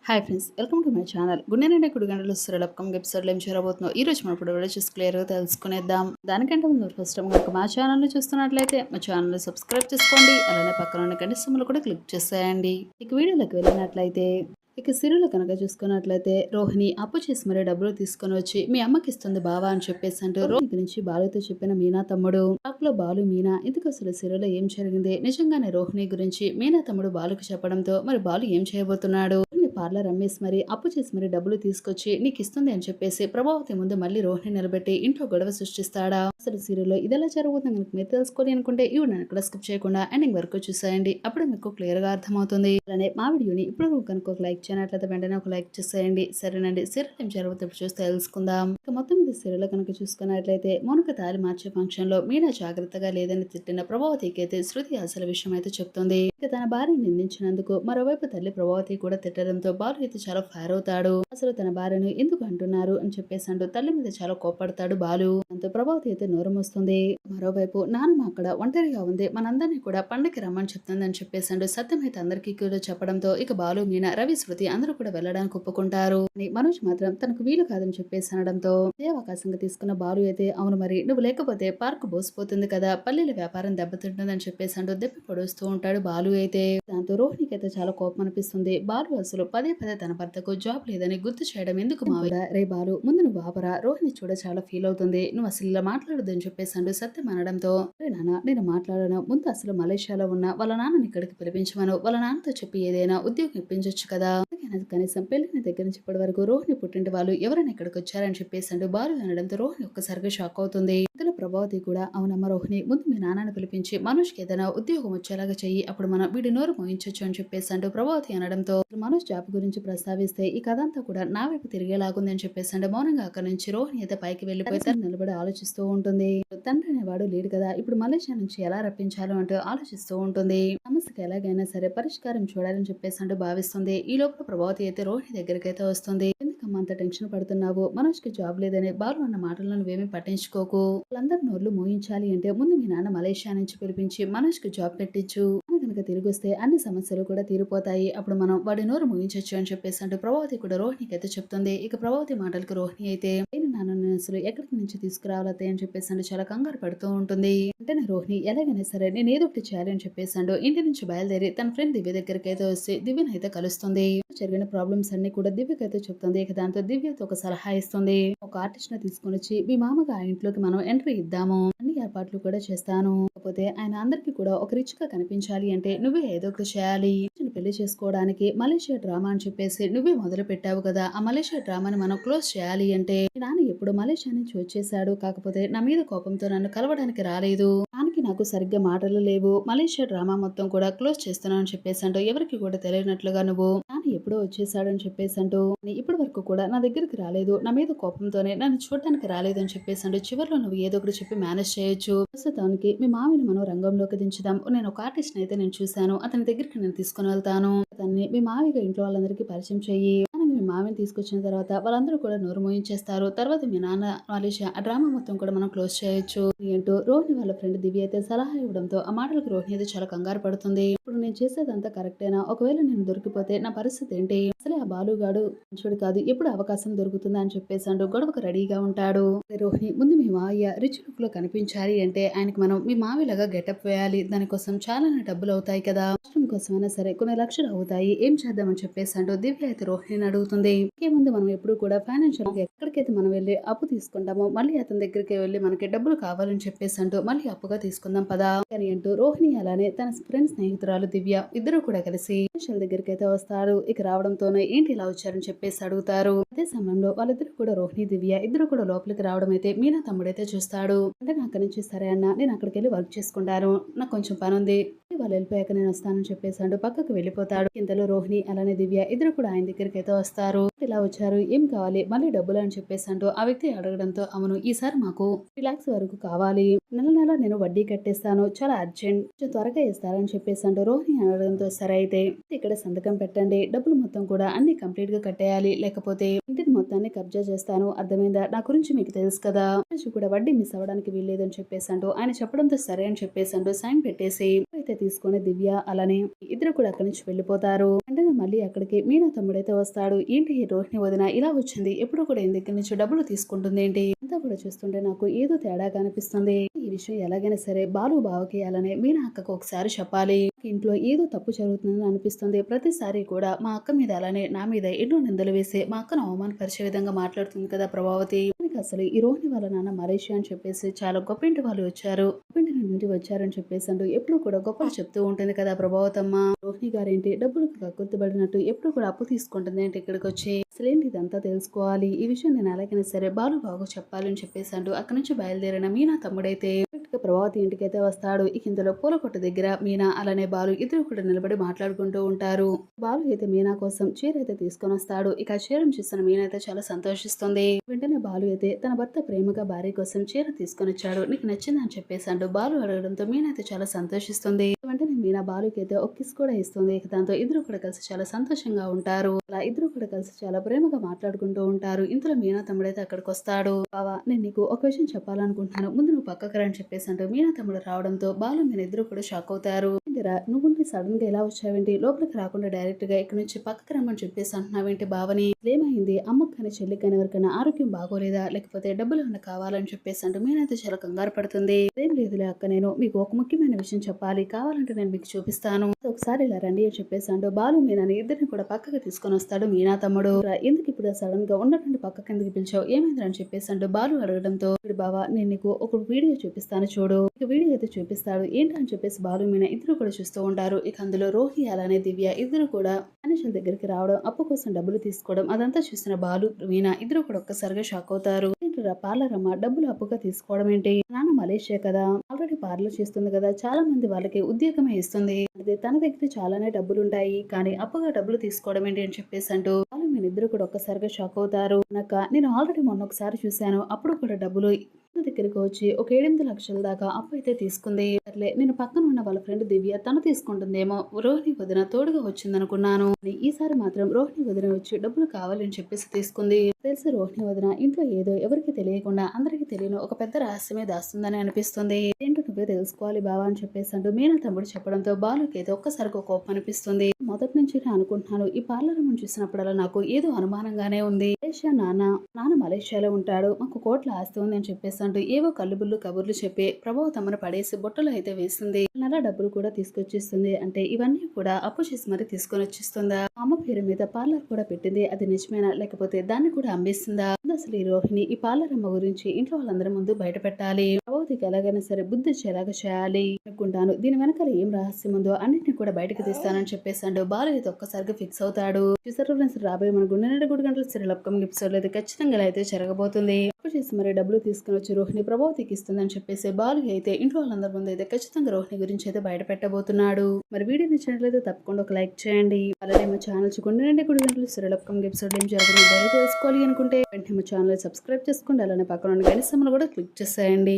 Hi friends, welcome to my channel. గుండె నిండా కుడి గంటలు సీరియల్ అప్కమింగ్ ఎపిసోడ్లో ఏం చేరబోతుందో ఈ రోజు మనం ఇప్పుడు వీడియో చూసి క్లియర్గా తెలుసుకునేద్దాం. దానికంటే ముందు ఫస్ట్ టైం కనుక మా ఛానల్ని చూస్తున్నట్లయితే మా ఛానల్ని సబ్స్క్రైబ్ చేసుకోండి. అలానే పక్కన ఉన్న గంట సింబల్ కూడా క్లిక్ చేసేయండి. ఇక వీడియోలోకి వెళ్ళినట్లయితే ఇక సిరిలో కనుక చూసుకున్నట్లయితే రోహిణి అప్పు చేసి మరీ డబ్బులు తీసుకొని వచ్చి మీ అమ్మకి ఇస్తుంది బావా అని చెప్పేసి అంటే రోహిణి గురించి బాలుతో చెప్పిన మీనా తమ్ముడు లో బాలు మీనా ఇందుకు అసలు సిరిలో ఏం జరిగింది, నిజంగానే రోహిణి గురించి మీనా తమ్ముడు బాలుకి చెప్పడంతో మరి బాలు ఏం చేయబోతున్నాడు, పార్లర్ అమ్మేసి మరి అప్పు చేసి మరి డబ్బులు తీసుకొచ్చి నీకు ఇస్తుంది అని చెప్పేసి ప్రభావతి ముందు మళ్ళీ రోహిణి నిలబెట్టి ఇంట్లో గొడవ సృష్టిస్తాడా. అసలు సీరియల్లో ఇదెలా జరుగుతుంది కనుక మీరు తెలుసుకోవాలి అనుకుంటే ఈ వీడియోని ఇక్కడ స్కిప్ చేయకుండా ఎండింగ్ వరకు చూసేయండి. అప్పుడు మీకు క్లియర్ గా అర్థమవుతుంది. అలానే మా వీడియోని ఇప్పుడు కనుక ఒక లైక్ చేయనట్లయితే వెంటనే ఒక లైక్ చేసేయండి. సరేనండి, సీరియల్ ఏం జరుగుతుంది చూస్తే తెలుసుకుందాం. ఇక మొత్తం ఇది సీరియల్ కనుక చూసుకున్నట్లయితే మౌనిక తాలి మార్చే ఫంక్షన్ లో మీనా జాగ్రత్తగా లేదని తిట్టిన ప్రభావతికి అయితే శృతి అసలు విషయం అయితే చెప్తుంది. ఇక తన భార్యని నిందించినందుకు మరోవైపు తల్లి ప్రభావతి కూడా తిట్టడంతో బాలు అయితే చాలా ఫైర్ అవుతాడు. అసలు తన భార్యను ఎందుకు అంటున్నారు అని చెప్పేసి అంటూ తల్లి మీద చాలా కోపడతాడు బాలు. అంత ప్రభావతి అయితే నోరం వస్తుంది. మరోవైపు నాన్నమ్మ అక్కడ ఒంటరిగా ఉంది, మనందరినీ కూడా పండగకి రమ్మని చెప్తుంది అని చెప్పేసి అంటూ సత్యం అయితే అందరికీ కూడా చెప్పడంతో ఇక బాలు మీనా రవి శృతి అందరూ కూడా వెళ్ళడానికి ఒప్పుకుంటారు. మనోజ్ మాత్రం తనకు వీలు కాదని చెప్పేసి అనడంతో అదే అవకాశంగా తీసుకున్న బాలు అయితే అవును మరి నువ్వు లేకపోతే పార్క్ బోసిపోతుంది కదా, పల్లెల వ్యాపారం దెబ్బతింటుందని చెప్పేసి అంటూ దెబ్బ పొడుస్తూ ఉంటాడు బాలు అయితే. దాంతో రోహిణికి అయితే చాలా కోపం అనిపిస్తుంది. బాలు అసలు పదే పదే తన భర్తకు జాబ్ లేదని గుర్తు చేయడం ఎందుకు మావిడ, రే బాలు ముందు నువ్వు ఆపరా, రోహిణి చూడ చాలా ఫీల్ అవుతుంది, నువ్వు అసలు ఇలా మాట్లాడొద్దని చెప్పేసి అంటూ సత్యం అనడంతో నాన్న నేను మాట్లాడను, ముందు అసలు మలేషియాలో ఉన్న వాళ్ళ నాన్నని ఇక్కడికి పిలిపించమను, వాళ్ళ నాన్నతో చెప్పి ఏదైనా ఉద్యోగం ఇప్పించొచ్చు కదా, కనీసం పెళ్లిన దగ్గర నుంచి ఇప్పటి వరకు రోహిణి పుట్టింటి వాళ్ళు ఎవరైనా ఇక్కడికి వచ్చారని చెప్పేసి అంటూ బాలు అనడంతో రోహిణి ఒక్కసారిగా షాక్ అవుతుంది. ఇందులో ప్రభావతి కూడా అవునమ్మ రోహిణి ముందు మీ నాన్నని పిలిపించి మనోజ్కి ఏదైనా ఉద్యోగం వచ్చేలాగా చెయ్యి, అప్పుడు మనం వీడి నోరు మోయించొచ్చు అని చెప్పేసి అంటూ ప్రభావతి అనడంతో మనోజ్ జాబ్ గురించి ప్రస్తావిస్తే ఈ కథ అంతా కూడా నా వైపు తిరిగేలాగుంది అని చెప్పేసి అంటే మౌనంగా అక్కడి నుంచి రోహిణి అయితే పైకి వెళ్లిపోయి తను నిలబడి ఆలోచిస్తూ ఉంటుంది. తండ్రి అనేవాడు లేడు కదా, ఇప్పుడు మలేషియా నుంచి ఎలా రప్పించాలో అంటూ ఆలోచిస్తూ ఉంటుంది. సమస్యకి ఎలాగైనా సరే పరిష్కారం చూడాలని చెప్పేసి అంటూ భావిస్తుంది. ఈ లోపల ప్రభావతి అయితే రోహిణి దగ్గరికి అయితే వస్తుంది. ఎందుకమ్మా అంత టెన్షన్ పడుతున్నావు, మనోజ్ కి జాబ్ లేదని బాలు అన్న మాటలను నువ్వేమీ పట్టించుకోకు, వాళ్ళందరి నోర్లు మోయించాలి అంటే ముందు మీ నాన్న మలేషియా నుంచి పిలిపించి మనోజ్ కి జాబ్ పెట్టించు, కనుక తిరిగి వస్తే అన్ని సమస్యలు కూడా తీరిపోతాయి, అప్పుడు మనం వాడి నోరు ముగించొచ్చు అని చెప్పేసి అంటూ ప్రభావతి కూడా రోహిణికి అయితే చెప్తుంది. ఇక ప్రభావతి మాటలకు రోహిణి అయితే నాన్న అసలు ఎక్కడికి నుంచి తీసుకురావాలతే అని చెప్పేసి అంటూ చాలా కంగారు పడుతూ ఉంటుంది. అంటే రోహిణి ఎలాగైనా సరే నేను ఏదో ఒకటి చేయాలి అని చెప్పేసి అంటూ ఇంటి నుంచి బయలుదేరి తన ఫ్రెండ్ దివ్య దగ్గరికి అయితే వస్తే దివ్యను అయితే కలుస్తుంది. జరిగిన ప్రాబ్లమ్స్ అన్ని కూడా దివ్యకి అయితే చెప్తుంది. ఇక దాంతో దివ్యతో ఒక సలహా ఇస్తుంది. ఒక ఆర్టిస్ట్ ని తీసుకొని వచ్చి మీ మామగా ఆ ఇంట్లోకి మనం ఎంట్రీ ఇద్దాము, అన్ని ఏర్పాట్లు కూడా చేస్తాను, కాకపోతే ఆయన అందరికి కూడా ఒక రిచ్ గా కనిపించాలి అంటే నువ్వే ఏదో ఒకటి చేయాలి, పెళ్లి చేసుకోవడానికి మలేషియా డ్రామా అని చెప్పేసి నువ్వే మొదలు పెట్టావు కదా, ఆ మలేషియా డ్రామాని మనం క్లోజ్ చేయాలి అంటే నాన్న ఎప్పుడు మలేషియా నుంచి వచ్చేసాడు, కాకపోతే నా మీద కోపంతో నన్ను కలవడానికి రాలేదు, నాన్నకి నాకు సరిగ్గా మాటలు లేవు, మలేషియా డ్రామా మొత్తం కూడా క్లోజ్ చేస్తున్నాను అని చెప్పేసి అంటూ ఎవరికి కూడా తెలియనట్లుగా నువ్వు నాన్న ఎప్పుడో వచ్చేసాడు అని చెప్పేసి అంటూ ఇప్పటి వరకు కూడా నా దగ్గరికి రాలేదు, నా మీద కోపంతోనే నన్ను చూడడానికి రాలేదు అని చెప్పేసి అంటూ చివరిలో నువ్వు ఏదో ఒకటి చెప్పి మేనేజ్ చేయొచ్చు, ప్రస్తుతానికి మీ మామిని మనం రంగంలోకి దించుదాం, నేను ఒక ఆర్టిస్ట్ అయితే నేను చూశాను, అతని దగ్గరికి నేను తీసుకుని వెళ్తాను, అతన్ని మీ మావిగా ఇంట్లో వాళ్ళందరికీ పరిచయం చెయ్యి, మీ మామిని తీసుకొచ్చిన తర్వాత వాళ్ళందరూ కూడా నోరు మోయించేస్తారు, తర్వాత మీ నాన్న మలేషియా ఆ డ్రామా మొత్తం కూడా మనం క్లోజ్ చేయొచ్చు అంటూ రోహిణి వాళ్ళ ఫ్రెండ్ దివ్య అయితే సలహా ఇవ్వడంతో ఆ మాటలకు రోహిణి అయితే చాలా కంగారు పడుతుంది. ఇప్పుడు నేను చేసేదంతా కరెక్టేనా, ఒకవేళ నేను దొరికిపోతే నా పరిస్థితి ఏంటి, అసలే ఆ బాలుగాడు మంచోడు కాదు, ఎప్పుడు అవకాశం దొరుకుతుందా అని చెప్పేసి అంటూ గొడవకు రెడీగా ఉంటాడు. రోహిణి ముందు మీ మావయ్య రిచ్ లుక్ లో కనిపించాలి అంటే ఆయనకి మనం మీ మావిలాగా గెటప్ వేయాలి, దానికోసం చాలా డబ్బులు అవుతాయి కదా, కోసమైనా సరే కొన్ని లక్షలు అవుతాయి, ఏం చేద్దామని చెప్పేసి అంటూ దివ్య అయితే రోహిణిని అడుగుతుంది. ఇంకేముంది మనం ఎప్పుడు కూడా ఫైనాన్షియల్ గా ఎక్కడికైతే మనం వెళ్ళి అప్పు తీసుకుంటామో మళ్ళీ అతని దగ్గరికి వెళ్ళి మనకి డబ్బులు కావాలని చెప్పేసి అంటూ మళ్ళీ అప్పుగా తీసుకుందాం పదా అని అంటూ రోహిణి అలానే తన ఫ్రెండ్ స్నేహితురాలు దివ్య ఇద్దరు కూడా కలిసి ఫైనాన్షియల్ దగ్గరికి అయితే వస్తారు. ఇక రావడంతోనే ఏంటి ఇలా వచ్చారని చెప్పేసి అడుగుతారు. అదే సమయంలో వాళ్ళిద్దరు కూడా రోహిణి దివ్య ఇద్దరు కూడా లోపలికి రావడం అయితే మీనా తమ్ముడైతే చూస్తాడు. అంటే నాకు అక్కడి నుంచి సరే అన్న నేను అక్కడికి వెళ్ళి వర్క్ చేసుకుంటాను, నాకు కొంచెం పని ఉంది, వాళ్ళు వెళ్ళిపోయాక నేను వస్తానని చెప్పేసి అంటూ పక్కకు వెళ్ళిపోతాడు. ఇంతలో రోహిణి అలానే దివ్య ఇద్దరు కూడా ఆయన దగ్గరికి అయితే వస్తారు. ఇలా వచ్చారు, ఏం కావాలి, మళ్ళీ డబ్బులు అని చెప్పేసి అంటూ ఆ వ్యక్తి అడగడంతో అవును ఈసారి మాకు 3 lakhs వరకు కావాలి, నెల నెల నేను వడ్డీ కట్టేస్తాను, చాలా అర్జెంట్, కొంచెం త్వరగా ఇస్తారని చెప్పేసి అంటూ రోహిణి అడగడంతో సరే అయితే ఇక్కడ సంతకం పెట్టండి, డబ్బులు మొత్తం కూడా అన్ని కంప్లీట్ గా కట్టేయాలి, లేకపోతే ఇంటిని మొత్తాన్ని కబ్జా చేస్తాను, అర్థమైందా, నా గురించి మీకు తెలుసు కదా, కూడా వడ్డీ మిస్ అవ్వడానికి వీల్లేదని చెప్పేసి అంటూ ఆయన చెప్పడంతో సరే అని చెప్పేసి అంటూ సైన్ పెట్టేసి అయితే తీసుకొని దివ్య అలానే ఇద్దరు కూడా అక్కడి నుంచి వెళ్ళిపోతారు. వెంటనే మళ్ళీ అక్కడికి మీనా తమ్ముడైతే వస్తాడు. ఏంటి ఈ రోహిణి వదిన ఇలా వచ్చింది, ఎప్పుడు కూడా ఇంటి దగ్గర నుంచి డబ్బులు తీసుకుంటుంది ఏంటి, అంతా కూడా చూస్తుంటే నాకు ఏదో తేడా కనిపిస్తుంది. ఈ విషయం ఎలాగైనా సరే బాలు బావకి అలానే మీనా అక్కకు ఒకసారి చెప్పాలి. ఇంట్లో ఏదో తప్పు జరుగుతుందని అనిపిస్తుంది. ప్రతిసారి కూడా మా అక్క మీద అలానే నా మీద ఎన్నో నిందలు వేసి మా అక్కను అవమానపరిచే విధంగా మాట్లాడుతుంది కదా ప్రభావతి. అసలు ఈ రోహిణి వాళ్ళ నాన్న మలేషియా అని చెప్పేసి చాలా గొప్పింటి వాళ్ళు వచ్చారు, గొప్పింటి నుండి వచ్చారని చెప్పేసి అంటూ ఎప్పుడు కూడా గొప్పలు చెప్తూ ఉంటుంది కదా ప్రభావతమ్మ. రోహిణి గారేంటి డబ్బులకు కక్కుర్తిపడినట్టు ఎప్పుడు కూడా అప్పు తీసుకుంటుంది ఏంటి ఇక్కడికి వచ్చి, అసలేంటి ఇదంతా తెలుసుకోవాలి, ఈ విషయం నేను ఎలాగైనా సరే బాలు బాగు చెప్పాలి అని చెప్పేసి అంటూ అక్కడి నుంచి బయలుదేరిన మీనా తమ్ముడైతే ప్రభావతి ఇంటికైతే వస్తాడు. ఇక ఇందులో పూల కొట్టు దగ్గర మీనా అలానే బాలు ఇద్దరు కూడా నిలబడి మాట్లాడుకుంటూ ఉంటారు. బాలు అయితే మీనా కోసం చీర అయితే తీసుకొని వస్తాడు. ఇక ఆ చీరను చూసిన మీనా అయితే చాలా సంతోషిస్తుంది. వెంటనే బాలు అయితే తన భర్త ప్రేమగా భార్య కోసం చీర తీసుకొని వచ్చాడు, నీకు నచ్చిందా అని చెప్పేసాడు బాలు అడగడంతో మీనా అయితే చాలా సంతోషిస్తుంది. వెంటనే మీనా బాలుకి అయితే ఒక కిస్ కూడా ఇస్తుంది. ఇక దాంతో ఇద్దరు కూడా కలిసి చాలా సంతోషంగా ఉంటారు. అలా ఇద్దరు కూడా కలిసి చాలా ప్రేమగా మాట్లాడుకుంటూ ఉంటారు. ఇంతలో మీనా తమ్ముడైతే అక్కడికి వస్తాడు. బావా నేను నీకు ఒక విషయం చెప్పాలనుకుంటున్నాను, ముందు నువ్వు పక్కకు రా అని చెప్పేసి అంటూ మీనా తమ్ముడు రావడంతో బాలు మీన ఇద్దరు కూడా షాక్ అవుతారు. నువ్వు సడన్ గా ఎలా వచ్చావేంటి, లోపలికి రాకుండా డైరెక్ట్ గా ఇక్కడ నుంచి పక్కకి రమ్మని చెప్పేసి అంటున్నావేంటి బావని, ఏమైంది, అమ్మకు కానీ చెల్లికి కానీ ఎవరికైనా ఆరోగ్యం బాగోలేదా, లేకపోతే డబ్బులు ఏమైనా కావాలని చెప్పేసి అంటూ మీనైతే చాలా కంగారు పడుతుంది. ఏం లేదులే అక్క, నేను మీకు ఒక ముఖ్యమైన విషయం చెప్పాలి, కావాలంటే నేను మీకు చూపిస్తాను, ఒకసారి ఇలా రండి అని చెప్పేసి అంటూ బాలు మీనాని ఇద్దరిని కూడా పక్కకి తీసుకొని వస్తాడు. మీనా తమ్ముడు ఎందుకు ఇప్పుడు సడన్ గా ఉన్నటువంటి పక్కకి ఎందుకు పిలిచావు, ఏమైంది అని చెప్పేసి అంటూ బాలు అడగడంతో బావా నేను నీకు ఒక వీడియో చూపిస్తాను చూడు, ఇక వీడియో అయితే చూపిస్తాడు. ఏంటని చెప్పేసి బాలు మీనా ఇద్దరు కూడా చూస్తూ ఉంటారు. ఇక అందులో రోహి అలానే దివ్య ఇద్దరు కూడా మనుషుల దగ్గరికి రావడం, అప్పు కోసం డబ్బులు తీసుకోవడం అదంతా చూసిన బాలు మీనా ఇద్దరు కూడా ఒక్కసారిగా షాక్ అవుతారు. ఏంటరా పార్లర్ అమ్మ డబ్బులు అప్పుగా తీసుకోవడం ఏంటి, నాన్న మలేషియా కదా, ఆల్రెడీ పార్లర్ చేస్తుంది కదా, చాలా మంది వాళ్ళకి ఉద్యోగమే ఇస్తుంది, అదే తన దగ్గర చాలానే డబ్బులు ఉంటాయి, కానీ అప్పుగా డబ్బులు తీసుకోవడం ఏంటి అని చెప్పేసి అంటూ బాలు మీన ఇద్దరు కూడా ఒక్కసారిగా షాక్ అవుతారు. నేను ఆల్రెడీ మొన్న ఒకసారి చూశాను, అప్పుడు కూడా డబ్బులు దగ్గరికి వచ్చి ఒక 7-8 లక్షల దాకా అప్పు అయితే తీసుకుంది. అట్లే నేను పక్కన ఉన్న వాళ్ళ ఫ్రెండ్ దివ్య తను తీసుకుంటుందేమో, రోహిణి వదిన తోడుగా వచ్చిందనుకున్నాను, ఈసారి మాత్రం రోహిణి వదిన వచ్చి డబ్బులు కావాలని చెప్పేసి తీసుకుంది. తెలిసి రోహిణి వదిన ఇంట్లో ఏదో ఎవరికి తెలియకుండా అందరికి తెలియని ఒక పెద్ద రహస్యమే దాస్తుందని అనిపిస్తుంది, ఏంటో నువ్వే తెలుసుకోవాలి బావా అని చెప్పేసి అంటూ మీనా తమ్ముడు చెప్పడంతో బాలుకి అయితే ఒక్కసారిగా కోపం అనిపిస్తుంది. మొదటి నుంచి అనుకుంటున్నాను, ఈ పార్లర్ నుంచి చూసినప్పుడల్లా నాకు ఏదో అనుమానంగానే ఉంది, మలేషియా నాన్న మలేషియాలో ఉంటాడు, మాకు కోట్ల ఆస్తి ఉంది అని చెప్పేసి అంటూ ఏవో కల్లుబుల్లు కబుర్లు చెప్పి ప్రభావతమ్మను పడేసి బొట్టలు అయితే వేస్తుంది. నెల డబ్బులు కూడా తీసుకొచ్చిస్తుంది. అంటే ఇవన్నీ కూడా అప్పు చేసి మరి తీసుకొని వచ్చిస్తుందా, అమ్మ పేరు మీద పార్లర్ కూడా పెట్టింది, అది నిజమేనా లేకపోతే దాన్ని కూడా అమ్మేస్తుందా, అసలు ఈ రోహిణి ఈ పార్లర్ అమ్మ గురించి ఇంట్లో వాళ్ళందరి ముందు బయట పెట్టాలి, ప్రభావతికి ఎలాగైనా సరే బుద్ధి వచ్చేలాగా చేయాలి అనుకుంటాను, దీని వెనకాల ఏం రహస్యం ఉందో అన్నింటినీ కూడా బయటకు తీస్తానని చెప్పేసాడు. బాలు అయితే ఒక్కసారిగా ఫిక్స్ అవుతాడు. చూసారు రాబోయే మన గుండె 3 గంటల సీరియల్ అప్కమింగ్ ఎపిసోడ్ అయితే ఖచ్చితంగా అయితే జరగబోతుంది. అప్పు చేసి మరి డబ్బులు తీసుకుని వచ్చి రోహిణి ప్రభావతికి ఇస్తుందని చెప్పేసి బాలు అయితే ఇంట్లో వాళ్ళందరి ముందు అయితే ఖచ్చితంగా రోహిణి గురించి అయితే బయట పెట్టబోతున్నాడు. మరి వీడియో నచ్చినట్లయితే తప్పకుండా ఒక లైక్ చేయండి. అలానే మా ఛానల్ గుండె 2 గంటల సీరియల్ అప్కమింగ్ ఎపిసోడ్ ఏం జరుగుతుందో తెలుసుకోవాలి అనుకుంటే వెంటనే మా ఛానల్ సబ్స్క్రైబ్ చేసుకోండి. అలానే పక్కన ఉన్న గంట సింబల్ కూడా క్లిక్ చేసేయండి.